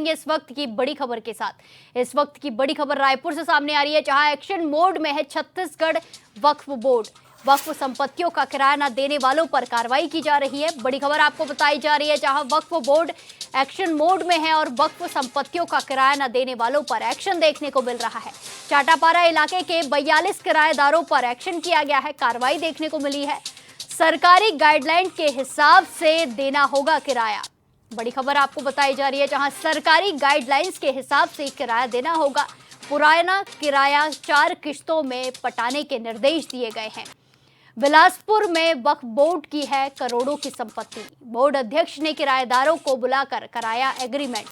जुड़ेंगे इस वक्त की बड़ी खबर के साथ। इस वक्त की बड़ी खबर रायपुर से सामने आ रही है, जहां एक्शन मोड में है छत्तीसगढ़ वक्फ बोर्ड। वक्फ संपत्तियों का किराया न देने वालों पर कार्रवाई की जा रही है। बड़ी खबर आपको बताई जा रही है, जहां वक्फ बोर्ड एक्शन मोड में है और वक्फ संपत्तियों का किराया न देने वालों पर एक्शन देखने को मिल रहा है। चाटापारा इलाके के 42 किराएदारों पर एक्शन किया गया है, कार्रवाई देखने को मिली है। सरकारी गाइडलाइन के हिसाब से देना होगा किराया। बड़ी खबर आपको बताई जा रही है, जहां सरकारी गाइडलाइंस के हिसाब से किराया देना होगा। पुराना किराया 4 किश्तों में पटाने के निर्देश दिए गए हैं। बिलासपुर में वक्फ बोर्ड की है करोड़ों की संपत्ति। बोर्ड अध्यक्ष ने किराएदारों को बुलाकर कराया एग्रीमेंट।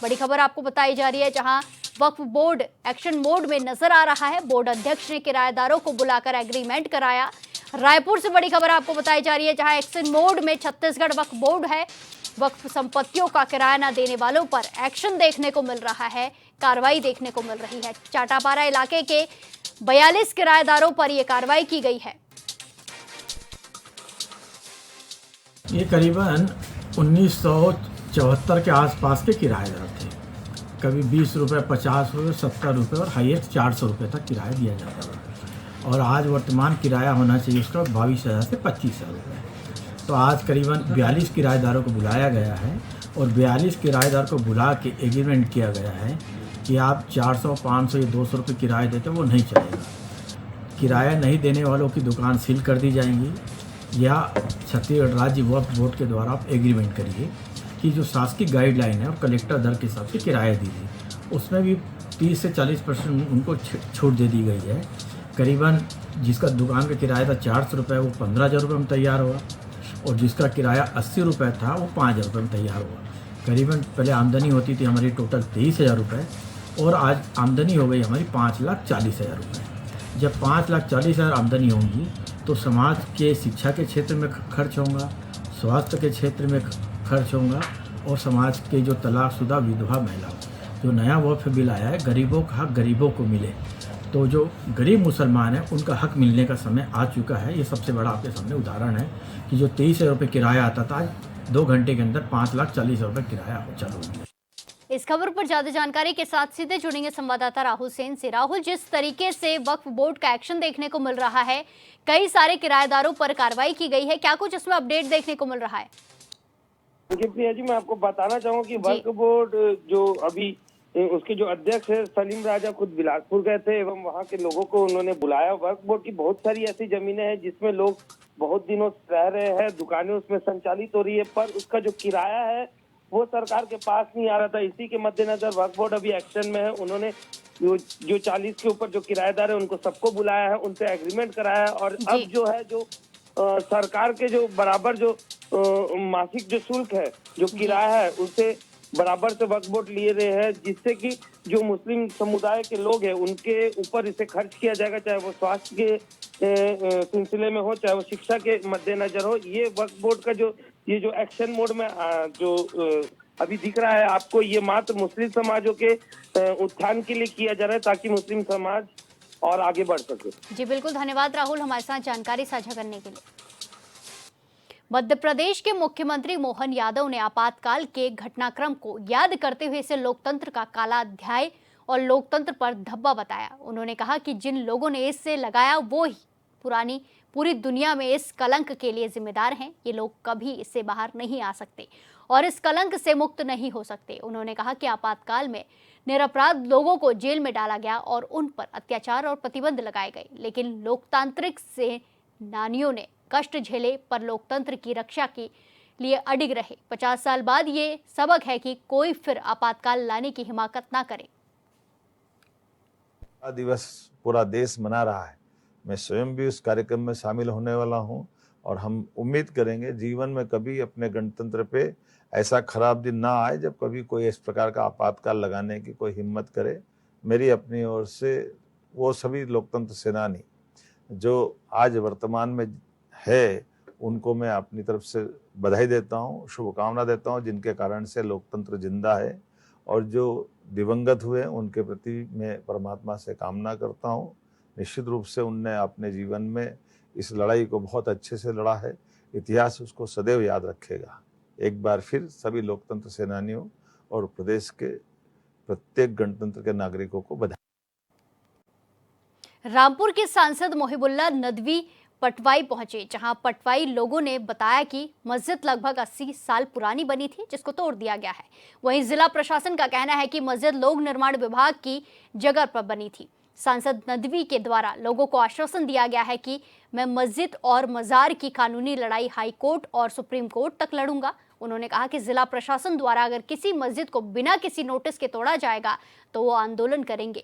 बड़ी खबर आपको बताई जा रही है, जहां वक्फ बोर्ड एक्शन मोड में नजर आ रहा है। बोर्ड अध्यक्ष ने किराएदारों को बुलाकर एग्रीमेंट कराया। रायपुर से बड़ी खबर आपको बताई जा रही है, जहां एक्शन मोड में छत्तीसगढ़ वक्फ बोर्ड है। वक्फ संपत्तियों का किराया न देने वालों पर एक्शन देखने को मिल रहा है, कार्रवाई देखने को मिल रही है। चाटापारा इलाके के 42 किराएदारों पर यह कार्रवाई की गई है। ये करीबन 1974 के आसपास के किराएदार थे। कभी 20 रुपये, 50 रुपये, 70 रुपये और हाईएस्ट 400 रुपये तक किराया दिया जाता था। और आज वर्तमान किराया होना चाहिए उसका 22,000 से 25,000 रुपये। तो आज करीबन 42 किराएदारों को बुलाया गया है और 42 किराएदार को बुला के एग्रीमेंट किया गया है कि आप 400, 500 या 200 रुपये किराया देते वो नहीं चलेगा। किराया नहीं देने वालों की दुकान सील कर दी जाएंगी या छत्तीसगढ़ राज्य वक्फ बोर्ड के द्वारा आप एग्रीमेंट करिए कि जो शासकीय गाइडलाइन है और कलेक्टर दर के हिसाब से किराया दीजिए। उसमें भी 30 से 40% उनको छूट दे दी गई है। करीबन जिसका दुकान का किराया था 400 रुपये, वो 15,000 रुपये में तैयार हुआ और जिसका किराया 80 रुपये था वो 5,000 रुपये में तैयार हुआ। करीबन पहले आमदनी होती थी हमारी टोटल 23,000 रुपये और आज आमदनी हो गई हमारी 5,40,000 रुपये। जब 5,40,000 आमदनी होगी तो समाज के शिक्षा के क्षेत्र में खर्च होगा, स्वास्थ्य के क्षेत्र में खर्च होगा और समाज के जो तलाकशुदा विधवा महिलाओं, जो नया वक्फ बिल आया है, गरीबों का हक गरीबों को मिले, तो जो गरीब मुसलमान हैं उनका हक मिलने का समय आ चुका है। ये सबसे बड़ा आपके सामने उदाहरण है कि जो 23,000 रुपये किराया आता था, आज 2 घंटे के अंदर 5,40,000 रुपये किराया चालू हो गया। इस खबर पर ज्यादा जानकारी के साथ सीधे जुड़ेंगे संवाददाता राहुल सेन से। राहुल, जिस तरीके से वक्फ बोर्ड का एक्शन देखने को मिल रहा है, कई सारे किराएदारों पर कार्रवाई की गई है, क्या कुछ इसमें अपडेट देखने को मिल रहा है? प्रिया जी, मैं आपको बताना चाहूँ कि वक्फ बोर्ड जो अभी उसके जो अध्यक्ष है सलीम राजा खुद बिलासपुर गए थे एवं वहाँ के लोगों को उन्होंने बुलाया। वक्फ बोर्ड की बहुत सारी ऐसी जमीनें हैं जिसमें लोग बहुत दिनों से रह रहे हैं, दुकानें उसमें संचालित हो रही है, पर उसका जो किराया है वो सरकार के पास नहीं आ रहा था। इसी के मद्देनजर वक्फ बोर्ड अभी एक्शन में है। उन्होंने जो 40 के ऊपर जो किराएदार है उनको सबको बुलाया है, उनसे एग्रीमेंट कराया है और अब जो है जो सरकार के जो बराबर जो मासिक जो शुल्क है, जो किराया है, उसे बराबर से वक्फ बोर्ड लिए रहे हैं, जिससे कि जो मुस्लिम समुदाय के लोग हैं उनके ऊपर इसे खर्च किया जाएगा, चाहे वो स्वास्थ्य के सिलसिले में हो, चाहे वो शिक्षा के मद्देनजर हो। ये वक्फ बोर्ड का जो एक्शन मोड में जो अभी दिख रहा है आपको, ये मात्र मुस्लिम समाजों के उत्थान के लिए किया जा रहा है ताकि मुस्लिम समाज और आगे बढ़ सके। जी बिल्कुल, धन्यवाद राहुल हमारे साथ जानकारी साझा करने के लिए। मध्य प्रदेश के मुख्यमंत्री मोहन यादव ने आपातकाल के घटनाक्रम को याद करते हुए इसे लोकतंत्र का काला अध्याय और लोकतंत्र पर धब्बा बताया। उन्होंने कहा कि जिन लोगों ने इससे लगाया वो ही पूरी दुनिया में इस कलंक के लिए जिम्मेदार हैं। ये लोग कभी इससे बाहर नहीं आ सकते और इस कलंक से मुक्त नहीं हो सकते। उन्होंने कहा कि आपातकाल में निरपराध लोगों को जेल में डाला गया और उन पर अत्याचार और प्रतिबंध लगाए गए, लेकिन लोकतांत्रिक सेनानियों ने कष्ट झेले पर लोकतंत्र की रक्षा के लिए अडिग रहे। 50 साल बाद ये सबक है कि कोई फिर आपातकाल लाने की हिम्मत ना करे। दिवस पूरा देश मना रहा है, मैं स्वयं भी उस कार्यक्रम में शामिल होने वाला हूं और हम उम्मीद करेंगे जीवन में कभी अपने गणतंत्र पे ऐसा खराब दिन ना आए जब कभी कोई इस प्रकार का आपातकाल लगाने की कोई हिम्मत करे। मेरी अपनी ओर से वो सभी लोकतंत्र सेनानी जो आज वर्तमान में है उनको मैं अपनी तरफ से बधाई देता हूँ, शुभकामना देता हूँ, जिनके कारण से लोकतंत्र जिंदा है। और जो दिवंगत हुए उनके प्रति मैं परमात्मा से कामना करता हूँ। निश्चित रूप से उनने अपने जीवन में इस लड़ाई को बहुत अच्छे से लड़ा है, इतिहास उसको सदैव याद रखेगा। एक बार फिर सभी लोकतंत्र सेनानियों और प्रदेश के प्रत्येक गणतंत्र के नागरिकों को बधाई। रामपुर के सांसद मोहिबुल्लाह नदवी पटवाई पहुंचे, जहां पटवाई लोगों ने बताया कि मस्जिद लगभग 80 साल पुरानी बनी थी, जिसको तोड़ दिया गया है। वहीं जिला प्रशासन का कहना है कि मस्जिद लोक निर्माण विभाग की जगह पर बनी थी। सांसद नदवी के द्वारा लोगों को आश्वासन दिया गया है कि मैं मस्जिद और मजार की कानूनी लड़ाई हाई कोर्ट और सुप्रीम कोर्ट तक लड़ूंगा। उन्होंने कहा कि जिला प्रशासन द्वारा अगर किसी मस्जिद को बिना किसी नोटिस के तोड़ा जाएगा तो वो आंदोलन करेंगे।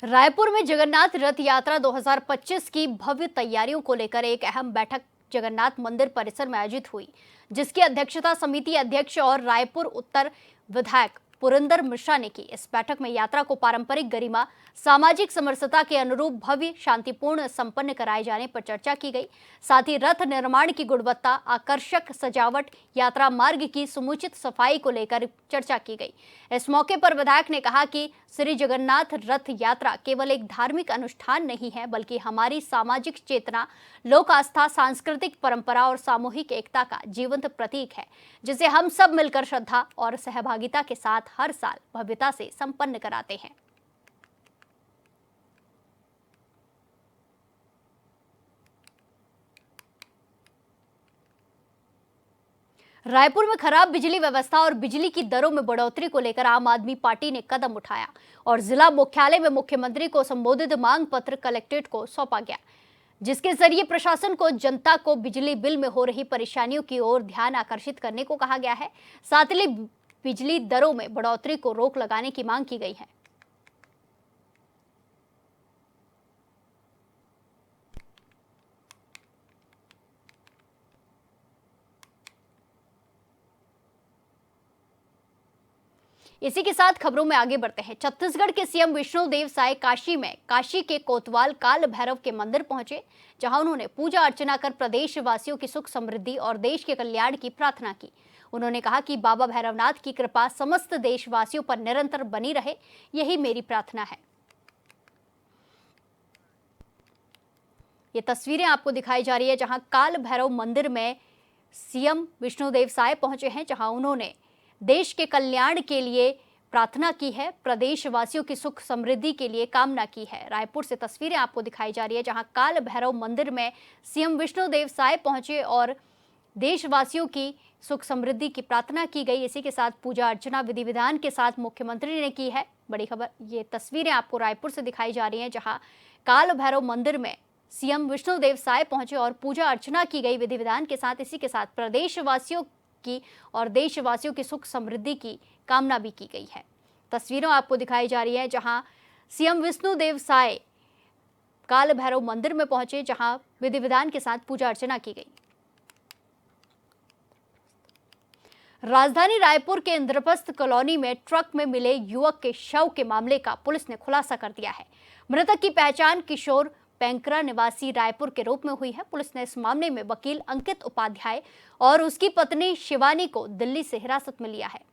रायपुर में जगन्नाथ रथ यात्रा 2025 की भव्य तैयारियों को लेकर एक अहम बैठक जगन्नाथ मंदिर परिसर में आयोजित हुई, जिसकी अध्यक्षता समिति अध्यक्ष और रायपुर उत्तर विधायक पुरंदर मिश्रा ने की। इस बैठक में यात्रा को पारंपरिक गरिमा, सामाजिक समरसता के अनुरूप भव्य, शांतिपूर्ण संपन्न कराए जाने पर चर्चा की गई। साथ ही रथ निर्माण की गुणवत्ता, आकर्षक सजावट, यात्रा मार्ग की समुचित सफाई को लेकर चर्चा की गई। इस मौके पर विधायक ने कहा कि श्री जगन्नाथ रथ यात्रा केवल एक धार्मिक अनुष्ठान नहीं है, बल्कि हमारी सामाजिक चेतना, लोक आस्था, सांस्कृतिक परंपरा और सामूहिक एकता का जीवंत प्रतीक है, जिसे हम सब मिलकर श्रद्धा और सहभागिता के साथ हर साल भव्यता से संपन्न कराते हैं। रायपुर में खराब बिजली व्यवस्था और बिजली की दरों में बढ़ोतरी को लेकर आम आदमी पार्टी ने कदम उठाया और जिला मुख्यालय में मुख्यमंत्री को संबोधित मांग पत्र कलेक्ट्रेट को सौंपा गया, जिसके जरिए प्रशासन को जनता को बिजली बिल में हो रही परेशानियों की ओर ध्यान आकर्षित करने को कहा गया है। साथ ही बिजली दरों में बढ़ोतरी को रोक लगाने की मांग की गई है। इसी के साथ खबरों में आगे बढ़ते हैं। छत्तीसगढ़ के सीएम विष्णुदेव साय काशी में काशी के कोतवाल काल भैरव के मंदिर पहुंचे, जहां उन्होंने पूजा अर्चना कर प्रदेशवासियों की सुख समृद्धि और देश के कल्याण की प्रार्थना की। उन्होंने कहा कि बाबा भैरवनाथ की कृपा समस्त देशवासियों पर निरंतर बनी रहे, यही मेरी प्रार्थना है। ये तस्वीरें आपको दिखाई जा रही है जहां काल भैरव मंदिर में सीएम विष्णुदेव साय पहुंचे हैं, जहां उन्होंने देश के कल्याण के लिए प्रार्थना की है, प्रदेशवासियों की सुख समृद्धि के लिए कामना की है। रायपुर से तस्वीरें आपको दिखाई जा रही है जहां काल भैरव मंदिर में सीएम विष्णुदेव साय पहुंचे और देशवासियों की सुख समृद्धि की प्रार्थना की गई। इसी के साथ पूजा अर्चना विधि विधान के साथ मुख्यमंत्री ने की है। बड़ी खबर, ये तस्वीरें आपको रायपुर से दिखाई जा रही हैं जहां काल भैरव मंदिर में सीएम विष्णुदेव साय पहुंचे और पूजा अर्चना की गई विधि विधान के साथ। इसी के साथ प्रदेशवासियों की और देशवासियों की सुख समृद्धि की कामना भी की गई है। तस्वीरों आपको दिखाई जा रही है जहां सीएम विष्णुदेव साय काल भैरव मंदिर में पहुंचे, जहां विधि विधान के साथ पूजा अर्चना की गई। राजधानी रायपुर के इंद्रप्रस्थ कॉलोनी में ट्रक में मिले युवक के शव के मामले का पुलिस ने खुलासा कर दिया है। मृतक की पहचान किशोर पैंकरा निवासी रायपुर के रूप में हुई है। पुलिस ने इस मामले में वकील अंकित उपाध्याय और उसकी पत्नी शिवानी को दिल्ली से हिरासत में लिया है।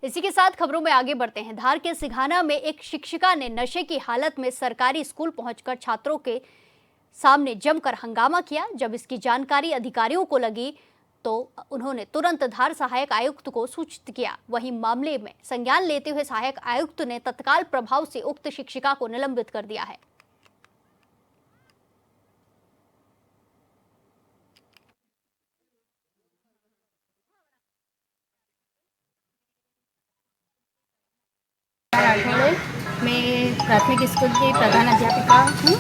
इसी के साथ खबरों में आगे बढ़ते हैं। धार के सिघाना में एक शिक्षिका ने नशे की हालत में सरकारी स्कूल पहुंचकर छात्रों के सामने जमकर हंगामा किया। जब इसकी जानकारी अधिकारियों को लगी तो उन्होंने तुरंत धार सहायक आयुक्त को सूचित किया। वहीं मामले में संज्ञान लेते हुए सहायक आयुक्त ने तत्काल प्रभाव से उक्त शिक्षिका को निलंबित कर दिया है। मैं प्राथमिक स्कूल की प्रधान अध्यापिका हूँ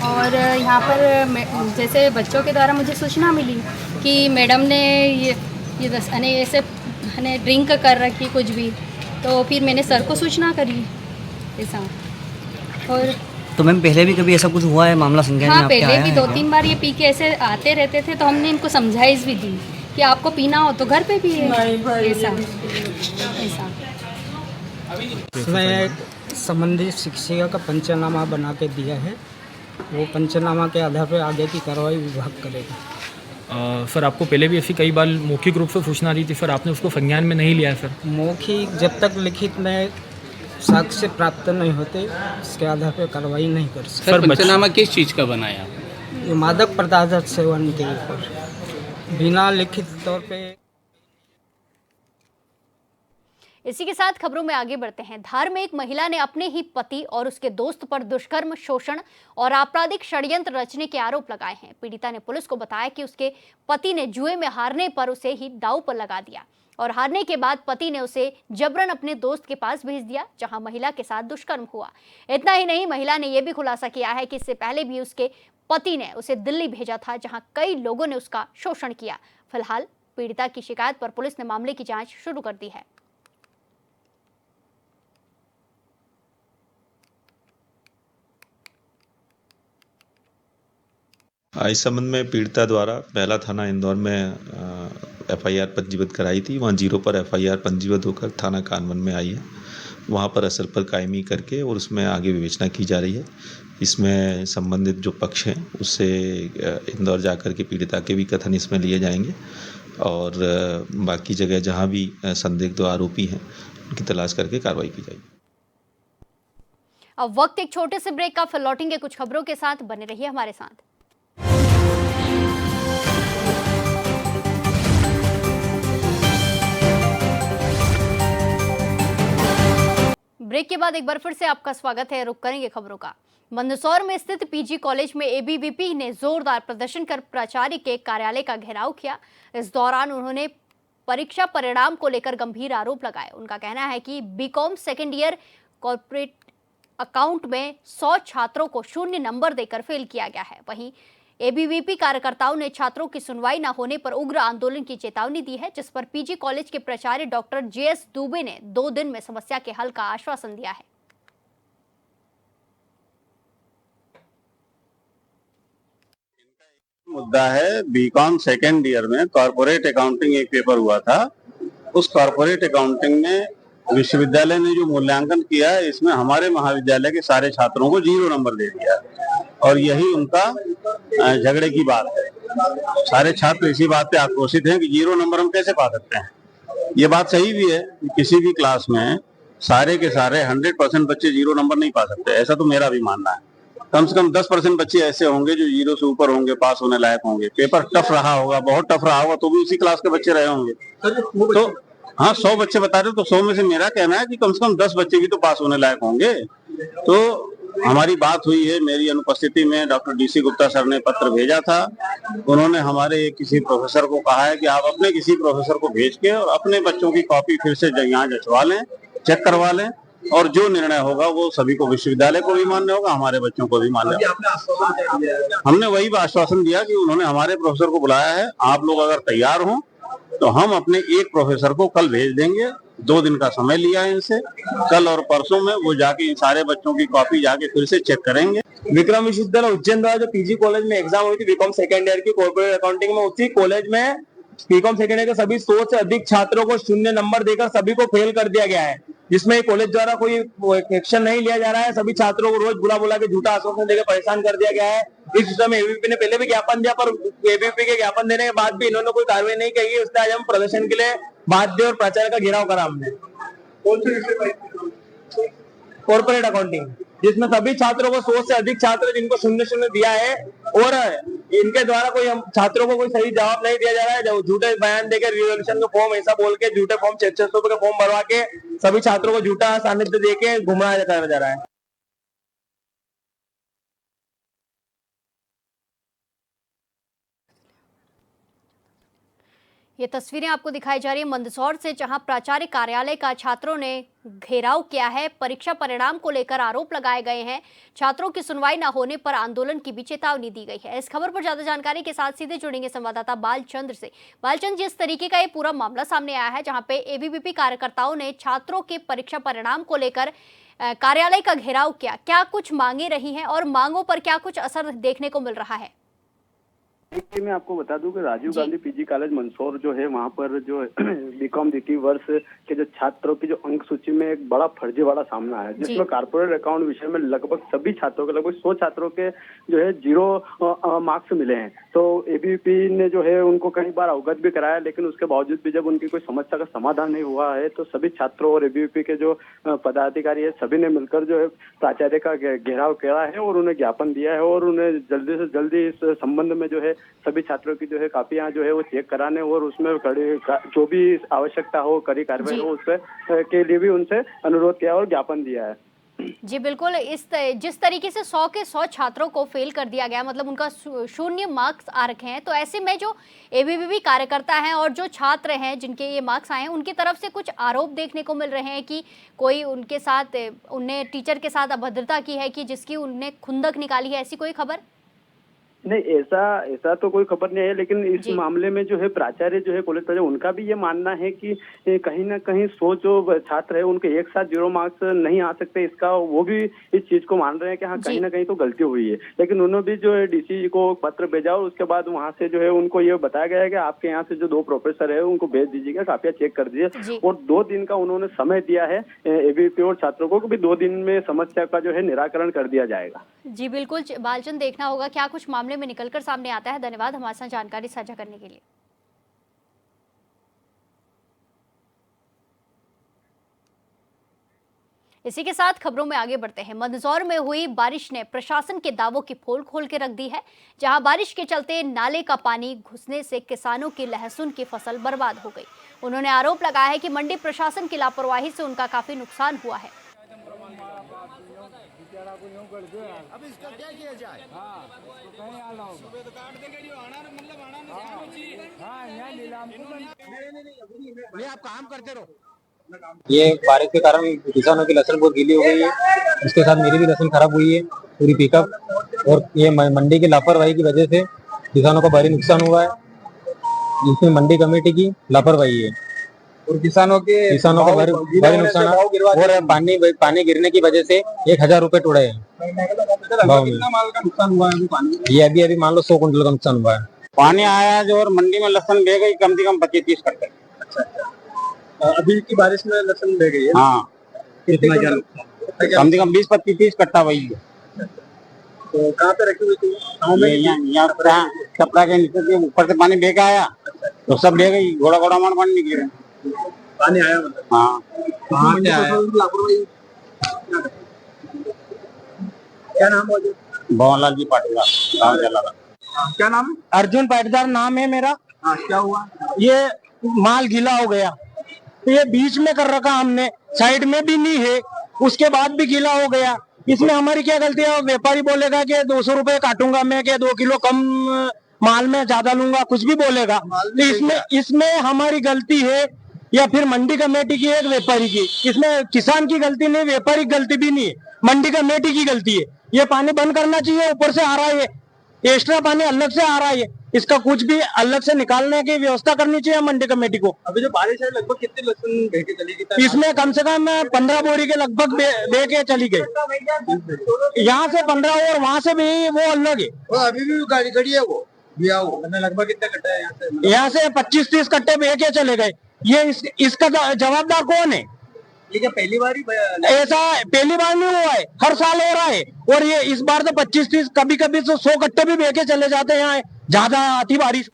और यहाँ पर जैसे बच्चों के द्वारा मुझे सूचना मिली कि मैडम ने ये ऐसे ड्रिंक कर रखी कुछ भी, तो फिर मैंने सर को सूचना करी ऐसा। और तो मैम पहले भी कभी ऐसा कुछ हुआ है, मामला संज्ञान में हाँ, आपके पहले आया भी है 2-3 बार ये पी के ऐसे आते रहते थे, तो हमने इनको समझाइश भी दी कि आपको पीना हो तो घर पे पिए, ऐसा ऐसा। उसमें संबंधित शिक्षिका का पंचनामा बना के दिया है, वो पंचनामा के आधार पर आगे की कार्रवाई विभाग करेगा। सर आपको पहले भी ऐसी कई बार मौखिक रूप से सूचना दी थी सर, आपने उसको संज्ञान में नहीं लिया है सर? मौखिक जब तक लिखित में साक्ष्य प्राप्त नहीं होते, इसके आधार पर कार्रवाई नहीं कर सकते। सर पंचनामा किस चीज़ का बनाया? ये मादक पदार्थ सेवन के ऊपर बिना लिखित तौर पे। इसी के साथ खबरों में आगे बढ़ते हैं। धार में एक महिला ने अपने ही पति और उसके दोस्त पर दुष्कर्म, शोषण और आपराधिक षड्यंत्र रचने के आरोप लगाए हैं। पीड़िता ने पुलिस को बताया कि उसके पति ने जुए में हारने पर उसे ही दांव पर लगा दिया और हारने के बाद पति ने उसे जबरन अपने दोस्त के पास भेज दिया, जहां महिला के साथ दुष्कर्म हुआ। इतना ही नहीं, महिला ने यह भी खुलासा किया है कि इससे पहले भी उसके पति ने उसे दिल्ली भेजा था, जहां कई लोगों ने उसका शोषण किया। फिलहाल पीड़िता की शिकायत पर पुलिस ने मामले की जांच शुरू कर दी है। इस संबंध में पीड़िता द्वारा पहला थाना इंदौर में एफआईआर पंजीबद्ध कराई थी। वहाँ 0 पर एफआईआर पंजीबद्ध होकर थाना कानवन में आई है। वहाँ पर असर पर कायमी करके और उसमें आगे विवेचना की जा रही है। इसमें संबंधित जो पक्ष हैं उससे इंदौर जाकर के पीड़िता के भी कथन इसमें लिए जाएंगे और बाकी जगह जहाँ भी संदिग्ध आरोपी हैं उनकी तलाश करके कार्रवाई की जाएगी। अब वक्त एक छोटे से ब्रेक का, फिर लौटेंगे कुछ खबरों के साथ। बने रहिए हमारे साथ। ब्रेक के बाद एक बार फिर से आपका स्वागत है। रुक करेंगे खबरों का। मंदसौर में स्थित पीजी कॉलेज में एबीवीपी ने जोरदार प्रदर्शन कर प्राचार्य के कार्यालय का घेराव किया। इस दौरान उन्होंने परीक्षा परिणाम को लेकर गंभीर आरोप लगाए। उनका कहना है कि BCom second year corporate account में 100 छात्रों को 0 नंबर देकर फेल किया गया है। वहीं एबीवीपी कार्यकर्ताओं ने छात्रों की सुनवाई न होने पर उग्र आंदोलन की चेतावनी दी है, जिस पर पीजी कॉलेज के प्राचार्य डॉक्टर जेएस दुबे ने 2 दिन में समस्या के हल का आश्वासन दिया है। मुद्दा है बीकॉम सेकेंड ईयर में कॉर्पोरेट अकाउंटिंग एक पेपर हुआ था। उस कॉर्पोरेट अकाउंटिंग में विश्वविद्यालय ने जो मूल्यांकन किया है, इसमें हमारे महाविद्यालय के सारे छात्रों को 0 नंबर दे दिया और यही उनका झगड़े की बात है। सारे छात्र इसी बात पे आक्रोशित हैं कि 0 नंबर हम कैसे पा सकते हैं। ये बात सही भी है कि किसी भी क्लास में सारे के सारे 100% बच्चे 0 नंबर नहीं पा सकते, ऐसा तो मेरा भी मानना है। कम से कम 10% बच्चे ऐसे होंगे जो 0 से ऊपर होंगे, पास होने लायक होंगे। पेपर टफ रहा होगा, बहुत टफ रहा होगा, तो भी उसी क्लास के बच्चे रहे होंगे। तो हाँ, 100 बच्चे बता रहे, तो 100 में से मेरा कहना है कि कम से कम 10 बच्चे भी तो पास होने लायक होंगे। तो हमारी बात हुई है, मेरी अनुपस्थिति में डॉक्टर डीसी गुप्ता सर ने पत्र भेजा था। उन्होंने हमारे किसी प्रोफेसर को कहा है कि आप अपने किसी प्रोफेसर को भेज के और अपने बच्चों की कॉपी फिर से यहाँ जचवा लें, चेक करवा लें और जो निर्णय होगा वो सभी को, विश्वविद्यालय को भी मान्य होगा, हमारे बच्चों को भी मान्य होगा। हमने वही आश्वासन दिया कि उन्होंने हमारे प्रोफेसर को बुलाया है, आप लोग अगर तैयार हों तो हम अपने एक प्रोफेसर को कल भेज देंगे। 2 दिन का समय लिया है इनसे, कल और परसों में वो जाके इन सारे बच्चों की कॉपी जाके फिर से चेक करेंगे। विक्रम विश्वविद्यालय उज्जैन द्वारा जो पीजी कॉलेज में एग्जाम हुई थी बीकॉम सेकेंड ईयर की कॉर्पोरेट अकाउंटिंग में, उसी कॉलेज में बीकॉम सेकेंड ईयर के सभी 100 से अधिक छात्रों को 0 नंबर देकर सभी को फेल कर दिया गया है, जिसमें कॉलेज द्वारा कोई एक्शन नहीं लिया जा रहा है। सभी छात्रों को रोज बुला के झूठा आश्वासन देकर परेशान कर दिया गया है। इस विषय में एबीवीपी ने पहले भी ज्ञापन दिया, पर एबीवीपी के ज्ञापन देने के बाद भी इन्होंने कोई कार्रवाई नहीं की। उसने आज हम प्रदर्शन के लिए बाध्य और प्राचार्य का घेराव करा हमने। कॉर्पोरेट अकाउंटिंग, जिसमें सभी छात्रों को 100 से अधिक छात्र जिनको 0 दिया है और इनके द्वारा कोई हम छात्रों को कोई सही जवाब नहीं दिया जा रहा है। झूठे बयान देकर रिवोल्यूशन का फॉर्म ऐसा बोल के झूठे फॉर्म 600 रुपए का फॉर्म भरवा के सभी छात्रों को झूठा सानिध्य देके गुमराह कराया जा रहा है। ये तस्वीरें आपको दिखाई जा रही है मंदसौर से, जहां प्राचार्य कार्यालय का छात्रों ने घेराव किया है। परीक्षा परिणाम को लेकर आरोप लगाए गए हैं। छात्रों की सुनवाई न होने पर आंदोलन की भी चेतावनी दी गई है। इस खबर पर ज्यादा जानकारी के साथ सीधे जुड़ेंगे संवाददाता बालचंद्र से। बालचंद्र, जिस तरीके का ये पूरा मामला सामने आया है, जहां पे एबीवीपी कार्यकर्ताओं ने छात्रों के परीक्षा परिणाम को लेकर कार्यालय का घेराव किया, क्या कुछ मांगे रही हैं और मांगों पर क्या कुछ असर देखने को मिल रहा है? देखिए, मैं आपको बता दूं कि राजीव गांधी पीजी कॉलेज मंदसौर जो है, वहां पर जो बीकॉम द्वितीय वर्ष के जो छात्रों की जो अंक सूची में एक बड़ा फर्जीवाड़ा सामना है, जिसमें कॉर्पोरेट अकाउंट विषय में लगभग सभी छात्रों के, लगभग 100 छात्रों के जो है 0 मार्क्स मिले हैं। तो एबीवीपी ने जो है उनको कई बार अवगत भी कराया, लेकिन उसके बावजूद भी जब उनकी कोई समस्या का समाधान नहीं हुआ है, तो सभी छात्रों और एबीवीपी के जो पदाधिकारी है, सभी ने मिलकर जो है प्राचार्य का घेराव किया है और उन्हें ज्ञापन दिया है और उन्हें जल्दी से जल्दी इस संबंध में जो है सभी छात्रों की जो है कापियां जो है वो चेक कराने और उसमें कड़ी जो भी आवश्यकता हो, कड़ी कार्रवाई हो, उससे के लिए भी उनसे अनुरोध किया और ज्ञापन दिया है। जी बिल्कुल, जिस तरीके से 100 के 100 छात्रों को फेल कर दिया गया, मतलब उनका 0 मार्क्स आ रखे हैं, तो ऐसे में जो एबीवीपी कार्यकर्ता हैं और जो छात्र हैं जिनके ये मार्क्स आए हैं, उनकी तरफ से कुछ आरोप देखने को मिल रहे हैं कि कोई उनके साथ, उनने टीचर के साथ अभद्रता की है, कि जिसकी उनने खुंदक निकाली है, ऐसी कोई खबर? नहीं, ऐसा तो कोई खबर नहीं है, लेकिन इस मामले में जो है प्राचार्य जो है कॉलेज प्राचार्य, उनका भी ये मानना है कि कहीं ना कहीं 100 जो छात्र है उनके एक साथ 0 मार्क्स नहीं आ सकते, इसका वो भी इस चीज को मान रहे हैं कि हाँ कहीं ना कहीं तो गलती हुई है। लेकिन उन्होंने भी जो है डीसी को पत्र भेजा और उसके बाद वहाँ से जो है उनको ये बताया गया है कि आपके यहाँ से जो 2 प्रोफेसर है उनको भेज दीजिएगा, कापियां चेक कर दीजिए, और 2 दिन का उन्होंने समय दिया है एबीवीपी और छात्रों को कि 2 दिन में समस्या का जो है निराकरण कर दिया जाएगा। जी बिल्कुल बालचंद, देखना होगा क्या कुछ मामले में निकलकर सामने आता है। धन्यवाद हमारे साथ जानकारी साझा करने के लिए। इसी के साथ खबरों में आगे बढ़ते हैं। मंदसौर में हुई बारिश ने प्रशासन के दावों की पोल खोल के रख दी है, जहां बारिश के चलते नाले का पानी घुसने से किसानों की लहसुन की फसल बर्बाद हो गई। उन्होंने आरोप लगाया है कि मंडी प्रशासन की लापरवाही से उनका काफी नुकसान हुआ है। अब इसका क्या किया जाए? आप काम करते रहो। ये बारिश के कारण किसानों की लहसुन बहुत गीली हो गई है, इसके साथ मेरी भी लहसुन खराब हुई है पूरी पिकअप, और ये मंडी की लापरवाही की वजह से किसानों को भारी नुकसान हुआ है। इसमें मंडी कमेटी की लापरवाही है और किसानों को भारी नुकसान, और पानी गिरने की वजह से 1000 रुपए टूटे हैं भाव में। ये अभी मान लो 100 कुंटल का नुकसान हुआ है। पानी आया जो, और मंडी में लहसुन बह गई कम से कम 25-30 कट्टे। अभी की बारिश में लहसुन बह गई है। हाँ, कितना कम से कम 20-25-30 कट्टा वही है। तो कहाँ पे रखी हुई थी? कपड़ा के नीचे से ऊपर से पानी बह के आया तो सब बह गई, घोड़ा घोड़ा मार पानी निकले। पानी आया मतलब? हाँ, कहाँ से आया? क्या नाम है? भवनलाल जी पाटीदार, गाँव जलाला। क्या नाम है? अर्जुन पाटीदार नाम है मेरा। हाँ, क्या हुआ? ये माल गीला हो गया, तो ये बीच में कर रखा हमने, साइड में भी नहीं है, उसके बाद भी गीला हो गया। इसमें हमारी क्या गलती है? व्यापारी बोलेगा कि 200 रुपए काटूंगा मैं, कि 2 किलो कम माल में ज्यादा लूंगा, कुछ भी बोलेगा। तो इसमें हमारी गलती है या फिर मंडी कमेटी की, एक व्यापारी की? इसमें किसान की गलती नहीं, व्यापारी की गलती भी नहीं है, मंडी कमेटी की गलती है। ये पानी बंद करना चाहिए, ऊपर से आ रहा है, एक्स्ट्रा पानी अलग से आ रहा है, इसका कुछ भी अलग से निकालने की व्यवस्था करनी चाहिए मंडी कमेटी को। अभी जो बारिश है, लगभग कितनी लहसुन बह के चली गई? इसमें कम से कम 15 बोरी के लगभग बह के चली गई। यहाँ से 15 और वहाँ से भी वो अलग है। अभी भी गाड़ी खड़ी है वो लगभग कितने कट्टे है? यहाँ से 25-30 कट्टे बह के चले गए। ये इसका जवाबदार कौन है? ये क्या पहली बार ही? ऐसा पहली बार नहीं हुआ है, हर साल हो रहा है। और ये इस बार तो 25-30, कभी कभी तो 100 कट्टे भी बह के चले जाते हैं यहाँ, ज्यादा आती बारिश।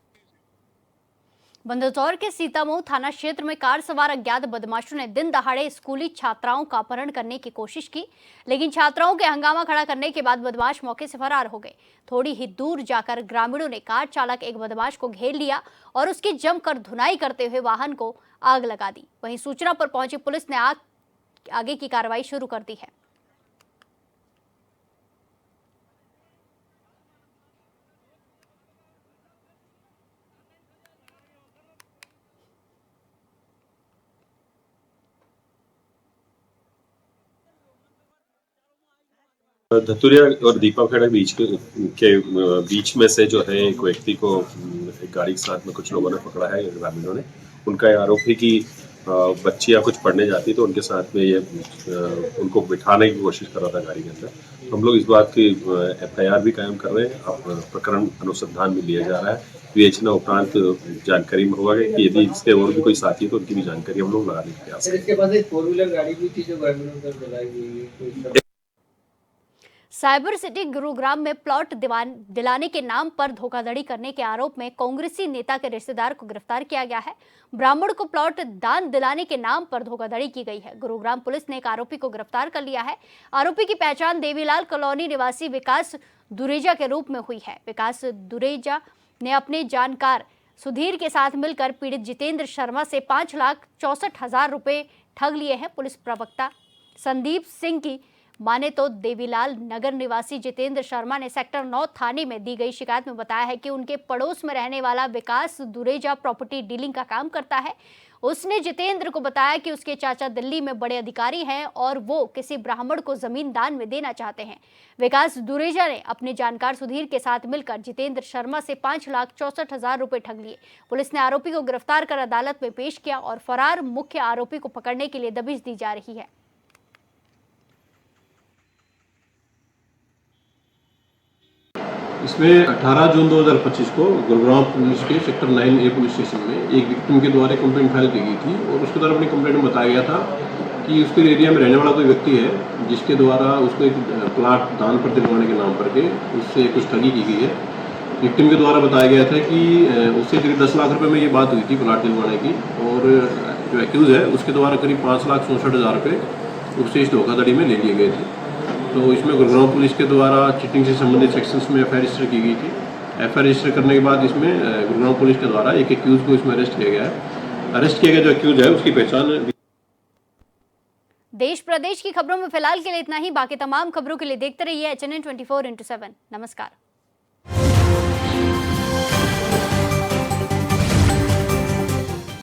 मंदसौर के सीतामऊ थाना क्षेत्र में कार सवार अज्ञात बदमाशों ने दिन दहाड़े स्कूली छात्राओं का अपहरण करने की कोशिश की, लेकिन छात्राओं के हंगामा खड़ा करने के बाद बदमाश मौके से फरार हो गए। थोड़ी ही दूर जाकर ग्रामीणों ने कार चालक एक बदमाश को घेर लिया और उसकी जमकर धुनाई करते हुए वाहन को आग लगा दी। वहीं सूचना पर पहुंची पुलिस ने आगे की कार्रवाई शुरू कर दी है। धतुरिया और दीपाखेड़ा के बीच में से जो है एक व्यक्ति को एक गाड़ी के साथ में कुछ लोगों ने पकड़ा है ग्रामीणों ने। उनका ये आरोप है कि बच्चियां कुछ पढ़ने जाती तो उनके साथ में ये उनको बिठाने की कोशिश कर रहा था गाड़ी के अंदर। हम लोग इस बात की FIR भी कायम कर रहे हैं। अब प्रकरण अनुसंधान में लिया जा रहा है। विवेचना उपरांत जानकारी में होगा कि यदि इसके और भी कोई साथी है तो उनकी भी जानकारी हम लोग लगाने का प्रयास करेंगे। इसके बाद एक 4-व्हीलर गाड़ी भी थी जो ग्रामीणों पर जलाई गई। साइबर सिटी गुरुग्राम में प्लॉट दिलाने के नाम पर धोखाधड़ी करने के आरोप में कांग्रेसी नेता के रिश्तेदार को गिरफ्तार किया गया है। ब्राह्मण को प्लॉट दान दिलाने के नाम पर धोखाधड़ी की गई है। गुरुग्राम पुलिस ने एक आरोपी को गिरफ्तार कर लिया है। आरोपी की पहचान देवीलाल कॉलोनी निवासी विकास दुरेजा के रूप में हुई है। विकास दुरेजा ने अपने जानकार सुधीर के साथ मिलकर पीड़ित जितेंद्र शर्मा से 5,64,000 रुपए ठग लिए हैं। पुलिस प्रवक्ता संदीप सिंह की माने तो देवीलाल नगर निवासी जितेंद्र शर्मा ने सेक्टर 9 थाने में दी गई शिकायत में बताया है कि उनके पड़ोस में रहने वाला विकास दुरेजा प्रॉपर्टी डीलिंग का काम करता है। उसने जितेंद्र को बताया कि उसके चाचा दिल्ली में बड़े अधिकारी हैं और वो किसी ब्राह्मण को जमीन दान में देना चाहते हैं। विकास दुरेजा ने अपने जानकार सुधीर के साथ मिलकर जितेंद्र शर्मा से 5,64,000 रुपए ठग लिए। पुलिस ने आरोपी को गिरफ्तार कर अदालत में पेश किया और फरार मुख्य आरोपी को पकड़ने के लिए दबिश दी जा रही है। इसमें 18 जून 2025 को गुरुग्राम पुलिस के सेक्टर 9A पुलिस स्टेशन में एक विक्टिम के द्वारा कंप्लेंट फाइल की गई थी और उसके द्वारा अपनी कंप्लेंट में बताया गया था कि उसके एरिया में रहने वाला कोई व्यक्ति है जिसके द्वारा उसको एक प्लाट दान पर दिलवाने के नाम पर के उससे कुछ ठगी की गई है। विक्टिम के द्वारा बताया गया था कि उससे करीब 10 लाख रुपए में ये बात हुई थी प्लाट दिलवाने की और जो एक्यूज़ है उसके द्वारा करीब 5,64,000 रुपये उससे इस धोखाधड़ी में ले लिए गए थे। तो इसमें गुरुग्राम पुलिस के द्वारा चीटिंग से संबंधित सेक्शंस में FIR रजिस्टर की गई थी। FIR रजिस्टर करने के बाद इसमें गुरुग्राम पुलिस के द्वारा एक एक्यूज़ को इसमें अरेस्ट किया गया है। अरेस्ट किया गया जो एक्यूज़ है उसकी पहचान। देश प्रदेश की खबरों में फिलहाल के लिए इतना ही। बाकी तमाम खबरों के लिए देखते रहिए HNN 24/7। नमस्कार।